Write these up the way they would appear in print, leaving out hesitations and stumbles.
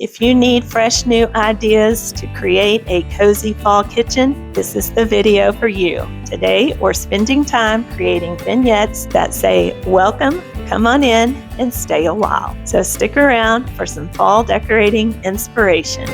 If you need fresh new ideas to create a cozy fall kitchen, this is the video for you. Today, we're spending time creating vignettes that say, "Welcome, come on in, and stay a while." So stick around for some fall decorating inspiration.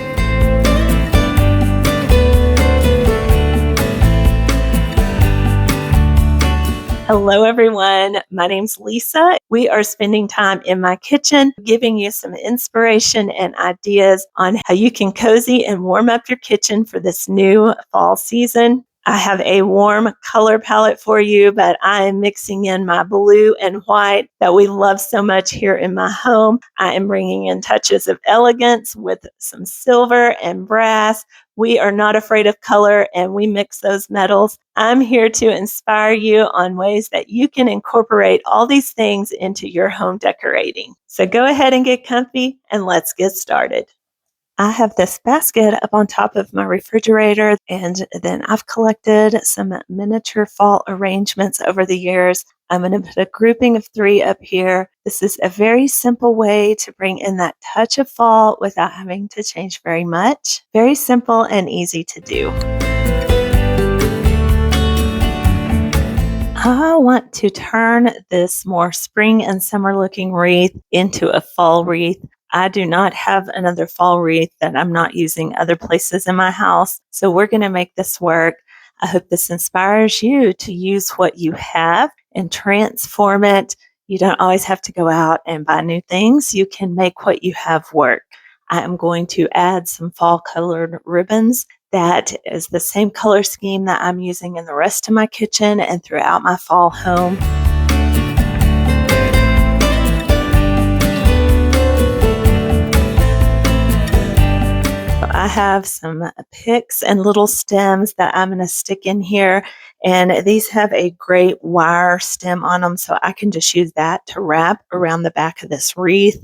Hello, everyone. My name's Lisa. We are spending time in my kitchen, giving you some inspiration and ideas on how you can cozy and warm up your kitchen for this new fall season. I have a warm color palette for you, but I am mixing in my blue and white that we love so much here in my home. I am bringing in touches of elegance with some silver and brass. We are not afraid of color, and we mix those metals. I'm here to inspire you on ways that you can incorporate all these things into your home decorating. So go ahead and get comfy, and let's get started. I have this basket up on top of my refrigerator, and then I've collected some miniature fall arrangements over the years. I'm going to put a grouping of 3 up here. This is a very simple way to bring in that touch of fall without having to change very much. Very simple and easy to do. I want to turn this more spring and summer looking wreath into a fall wreath. I do not have another fall wreath that I'm not using other places in my house, so we're going to make this work. I hope this inspires you to use what you have and transform it. You don't always have to go out and buy new things. You can make what you have work. I am going to add some fall colored ribbons. That is the same color scheme that I'm using in the rest of my kitchen and throughout my fall home. I have some picks and little stems that I'm going to stick in here, and these have a great wire stem on them, so I can just use that to wrap around the back of this wreath.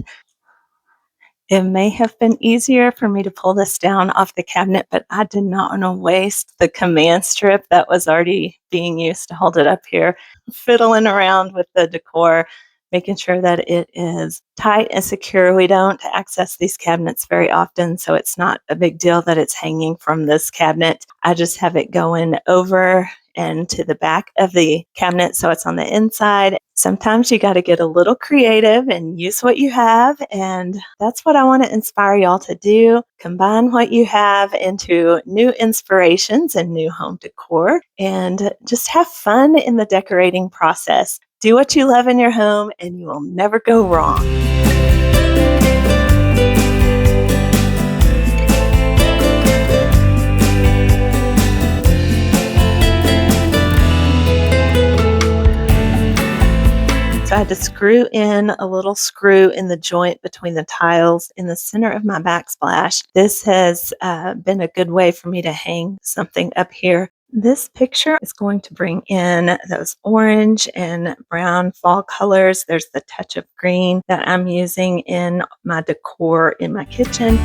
It may have been easier for me to pull this down off the cabinet, but I did not want to waste the command strip that was already being used to hold it up here. Fiddling around with the decor, making sure that it is tight and secure. We don't access these cabinets very often, so it's not a big deal that it's hanging from this cabinet. I just have it going over and to the back of the cabinet so it's on the inside. Sometimes you got to get a little creative and use what you have, and that's what I want to inspire y'all to do. Combine what you have into new inspirations and new home decor, and just have fun in the decorating process. Do what you love in your home, and you will never go wrong. So I had to screw in a little screw in the joint between the tiles in the center of my backsplash. This has been a good way for me to hang something up here. This picture is going to bring in those orange and brown fall colors. There's the touch of green that I'm using in my decor in my kitchen.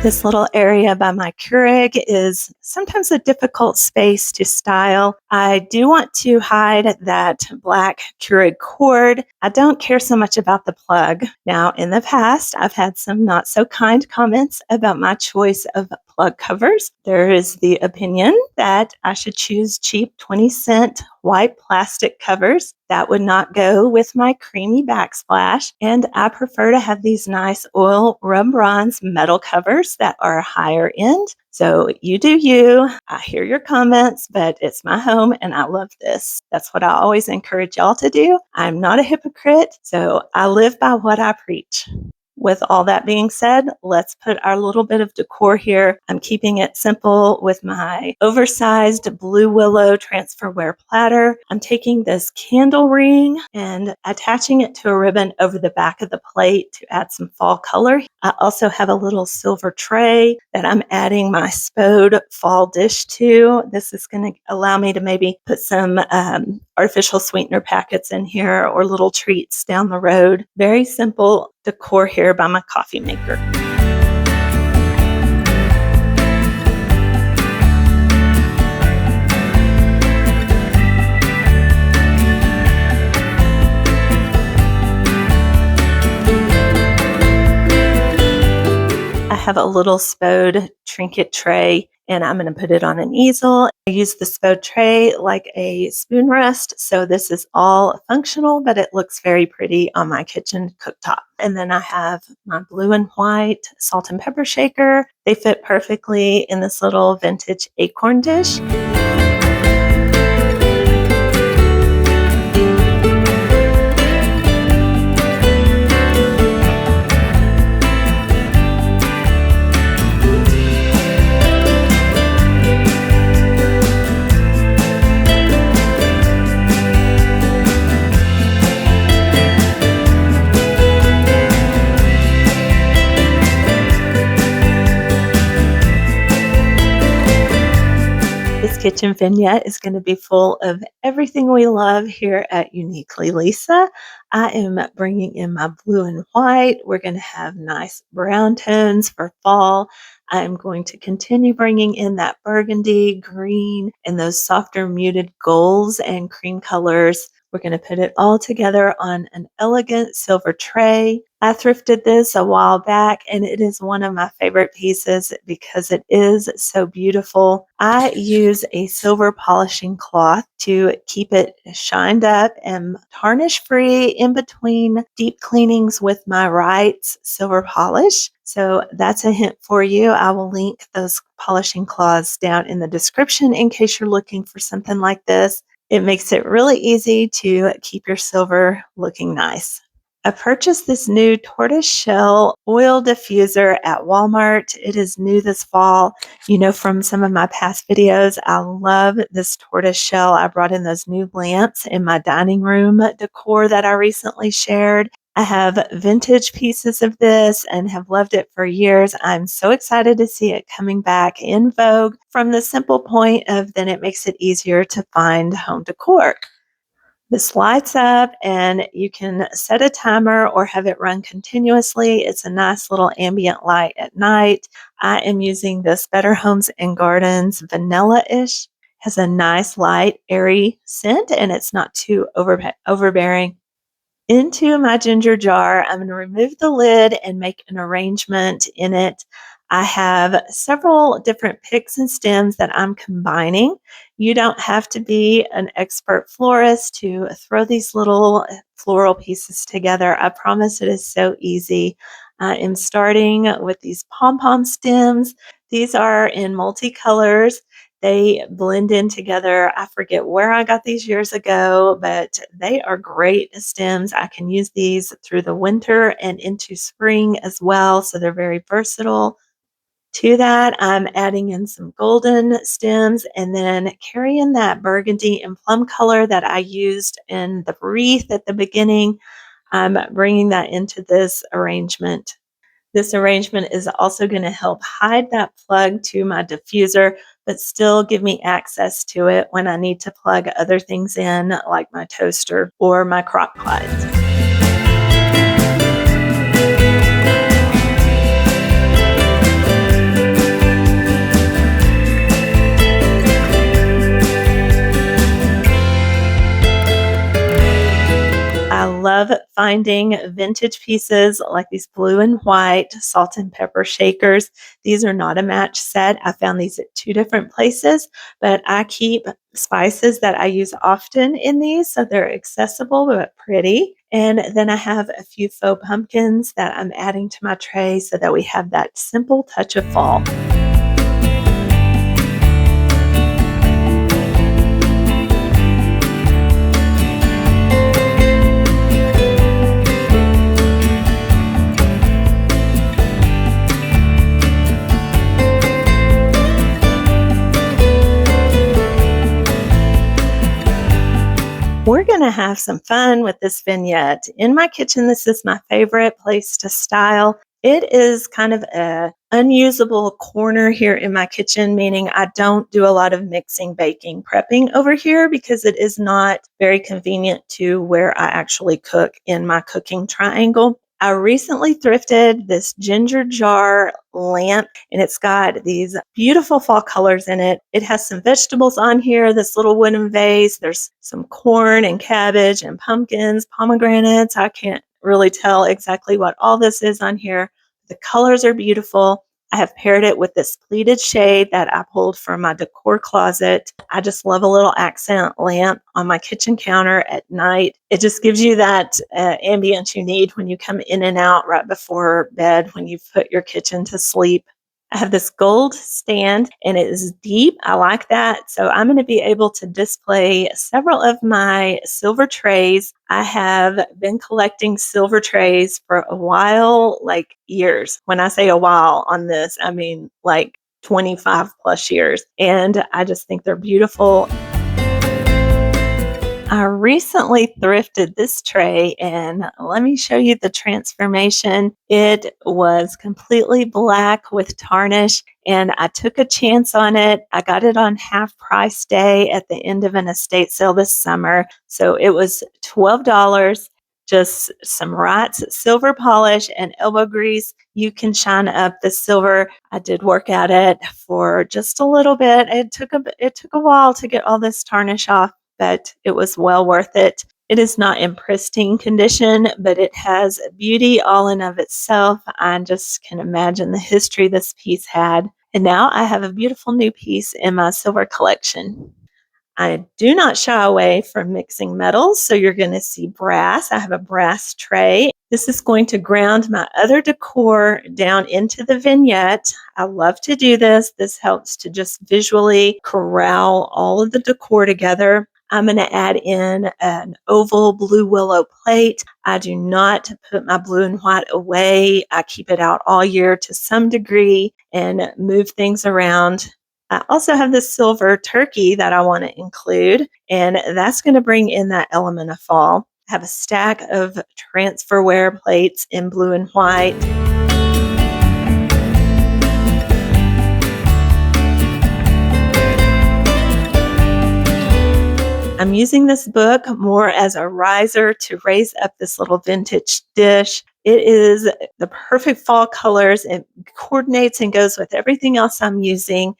This little area by my Keurig is sometimes a difficult space to style. I do want to hide that black Keurig cord. I don't care so much about the plug. Now, in the past, I've had some not so kind comments about my choice of plug covers. There is the opinion that I should choose cheap 20-cent white plastic covers. That would not go with my creamy backsplash, and I prefer to have these nice oil rub bronze metal covers that are higher end. So you do you. I hear your comments, but it's my home and I love this. That's what I always encourage y'all to do. I'm not a hypocrite, so I live by what I preach. With all that being said, let's put our little bit of decor here. I'm keeping it simple with my oversized blue willow transferware platter. I'm taking this candle ring and attaching it to a ribbon over the back of the plate to add some fall color. I also have a little silver tray that I'm adding my spode fall dish to. This is going to allow me to maybe put some artificial sweetener packets in here or little treats down the road. Very simple decor here by my coffee maker. have a little spode trinket tray, and I'm going to put it on an easel. I use the spode tray like a spoon rest, so this is all functional, but it looks very pretty on my kitchen cooktop. And then I have my blue and white salt and pepper shaker. They fit perfectly in this little vintage acorn dish. This kitchen vignette is going to be full of everything we love here at Uniquely Lisa. I am bringing in my blue and white. We're going to have nice brown tones for fall. I'm going to continue bringing in that burgundy, green, and those softer muted golds and cream colors. We're going to put it all together on an elegant silver tray. I thrifted this a while back, and it is one of my favorite pieces because it is so beautiful. I use a silver polishing cloth to keep it shined up and tarnish free in between deep cleanings with my Wright's silver polish. So that's a hint for you. I will link those polishing cloths down in the description in case you're looking for something like this. It makes it really easy to keep your silver looking nice. I purchased this new tortoiseshell oil diffuser at Walmart. It is new this fall. You know from some of my past videos, I love this tortoiseshell. I brought in those new lamps in my dining room decor that I recently shared. I have vintage pieces of this and have loved it for years. I'm so excited to see it coming back in vogue from the simple point of then it makes it easier to find home decor. This lights up and you can set a timer or have it run continuously. It's a nice little ambient light at night. I am using this Better Homes and Gardens vanilla-ish. Has a nice light, airy scent and it's not too overbearing. Into my ginger jar, I'm going to remove the lid and make an arrangement in it. I have several different picks and stems that I'm combining. You don't have to be an expert florist to throw these little floral pieces together. I promise it is so easy. I am starting with these pom-pom stems. These are in multicolors. They blend in together. I forget where I got these years ago, but they are great stems. I can use these through the winter and into spring as well, so they're very versatile. To that, I'm adding in some golden stems and then carrying that burgundy and plum color that I used in the wreath at the beginning. I'm bringing that into this arrangement. This arrangement is also going to help hide that plug to my diffuser, but still give me access to it when I need to plug other things in, like my toaster or my crock pot. I love finding vintage pieces like these blue and white salt and pepper shakers. These are not a match set. I found these at 2 different places, but I keep spices that I use often in these, so they're accessible but pretty. And then I have a few faux pumpkins that I'm adding to my tray so that we have that simple touch of fall. We're going to have some fun with this vignette. In my kitchen, this is my favorite place to style. It is kind of an unusable corner here in my kitchen, meaning I don't do a lot of mixing, baking, prepping over here because it is not very convenient to where I actually cook in my cooking triangle. I recently thrifted this ginger jar lamp and it's got these beautiful fall colors in it. It has some vegetables on here, this little wooden vase. There's some corn and cabbage and pumpkins, pomegranates. I can't really tell exactly what all this is on here. The colors are beautiful. I have paired it with this pleated shade that I pulled from my decor closet. I just love a little accent lamp on my kitchen counter at night. It just gives you that ambience you need when you come in and out right before bed when you put your kitchen to sleep. I have this gold stand and it is deep. I like that. So I'm going to be able to display several of my silver trays. I have been collecting silver trays for a while, like years. When I say a while on this, I mean like 25 plus years. And I just think they're beautiful. I recently thrifted this tray and let me show you the transformation. It was completely black with tarnish and I took a chance on it. I got it on half price day at the end of an estate sale this summer. So it was $12, just some Wright's silver polish and elbow grease. You can shine up the silver. I did work at it for just a little bit. It took a while to get all this tarnish off, but it was well worth it. It is not in pristine condition, but it has beauty all in of itself. I just can imagine the history this piece had. And now I have a beautiful new piece in my silver collection. I do not shy away from mixing metals, so you're going to see brass. I have a brass tray. This is going to ground my other decor down into the vignette. I love to do this. This helps to just visually corral all of the decor together. I'm going to add in an oval blue willow plate. I do not put my blue and white away. I keep it out all year to some degree and move things around. I also have this silver turkey that I want to include, and that's going to bring in that element of fall. I have a stack of transferware plates in blue and white. I'm using this book more as a riser to raise up this little vintage dish. It is the perfect fall colors. It coordinates and goes with everything else I'm using.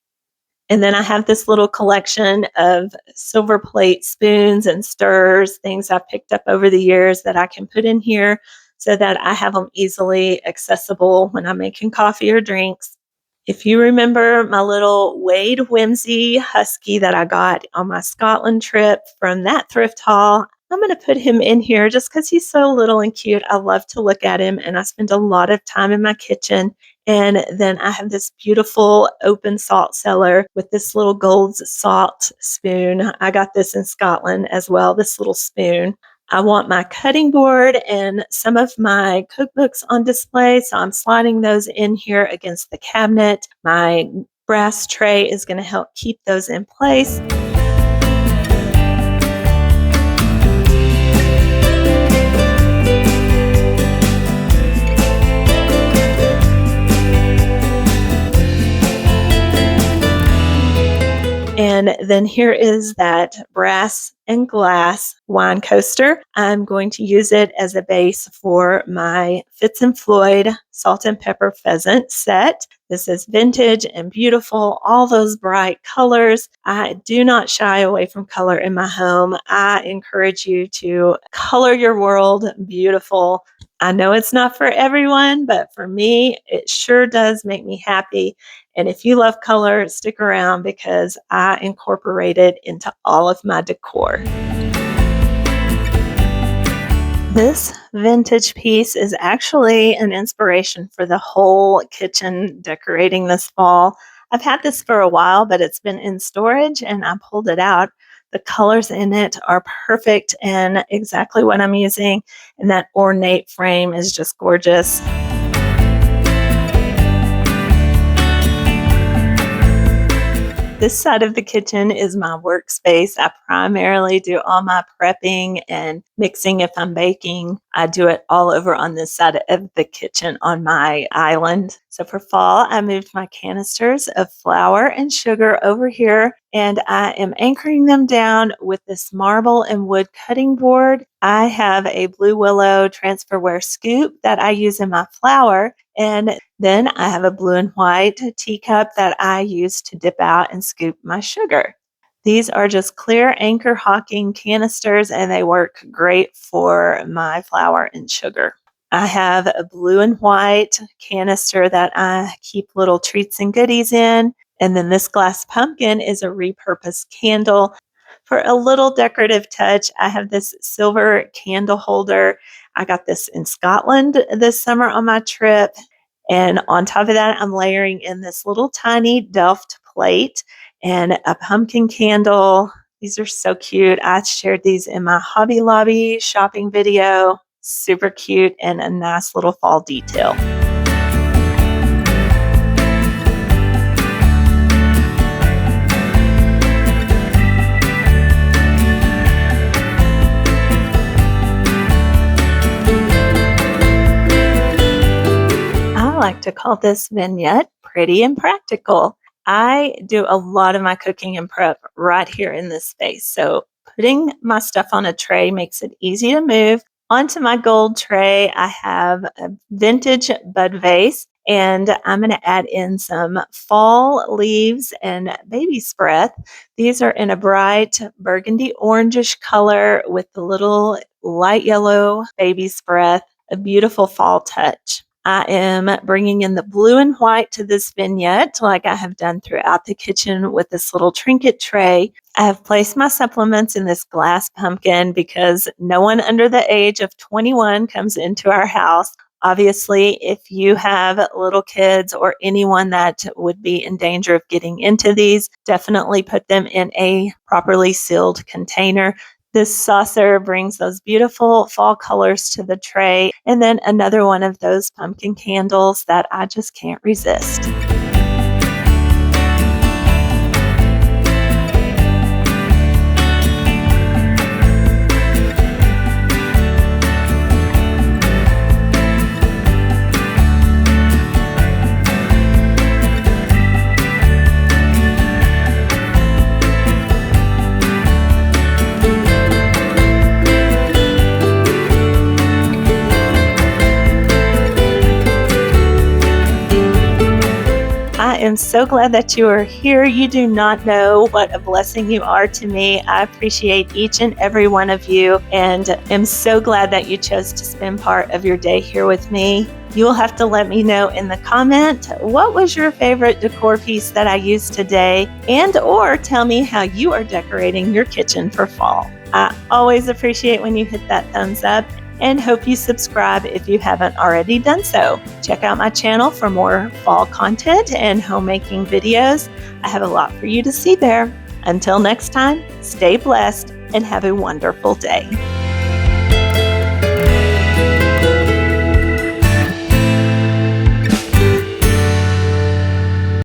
And then I have this little collection of silver plate spoons and stirrers, things I've picked up over the years that I can put in here so that I have them easily accessible when I'm making coffee or drinks. If you remember my little Wade Whimsy husky that I got on my Scotland trip from that thrift haul, I'm going to put him in here just because he's so little and cute. I love to look at him and I spend a lot of time in my kitchen. And then I have this beautiful open salt cellar with this little gold salt spoon. I got this in Scotland as well, this little spoon. I want my cutting board and some of my cookbooks on display, so I'm sliding those in here against the cabinet. My brass tray is going to help keep those in place. And then here is that brass and glass wine coaster. I'm going to use it as a base for my Fitz and Floyd salt and pepper pheasant set. This is vintage and beautiful, all those bright colors. I do not shy away from color in my home. I encourage you to color your world beautiful. I know it's not for everyone, but for me, it sure does make me happy. And if you love color, stick around because I incorporate it into all of my decor. This vintage piece is actually an inspiration for the whole kitchen decorating this fall. I've had this for a while, but it's been in storage and I pulled it out. The colors in it are perfect and exactly what I'm using. And that ornate frame is just gorgeous. This side of the kitchen is my workspace. I primarily do all my prepping and mixing if I'm baking. I do it all over on this side of the kitchen on my island. So for fall, I moved my canisters of flour and sugar over here, and I am anchoring them down with this marble and wood cutting board. I have a blue willow transferware scoop that I use in my flour, and then I have a blue and white teacup that I use to dip out and scoop my sugar. These are just clear anchor hocking canisters and they work great for my flour and sugar. I have a blue and white canister that I keep little treats and goodies in. And then this glass pumpkin is a repurposed candle. For a little decorative touch, I have this silver candle holder. I got this in Scotland this summer on my trip. And on top of that, I'm layering in this little tiny Delft plate and a pumpkin candle. These are so cute. I shared these in my Hobby Lobby shopping video. Super cute and a nice little fall detail. I like to call this vignette pretty and practical. I do a lot of my cooking and prep right here in this space. So putting my stuff on a tray makes it easy to move. Onto my gold tray, I have a vintage bud vase, and I'm going to add in some fall leaves and baby's breath. These are in a bright burgundy orangish color with the little light yellow baby's breath, a beautiful fall touch. I am bringing in the blue and white to this vignette like I have done throughout the kitchen with this little trinket tray. I have placed my supplements in this glass pumpkin because no one under the age of 21 comes into our house. Obviously, if you have little kids or anyone that would be in danger of getting into these, definitely put them in a properly sealed container. This saucer brings those beautiful fall colors to the tray, and then another one of those pumpkin candles that I just can't resist. I am so glad that you are here. You do not know what a blessing you are to me. I appreciate each and every one of you and am so glad that you chose to spend part of your day here with me. You will have to let me know in the comment what was your favorite decor piece that I used today, and or tell me how you are decorating your kitchen for fall. I always appreciate when you hit that thumbs up, and hope you subscribe if you haven't already done so. Check out my channel for more fall content and homemaking videos. I have a lot for you to see there. Until next time, stay blessed and have a wonderful day.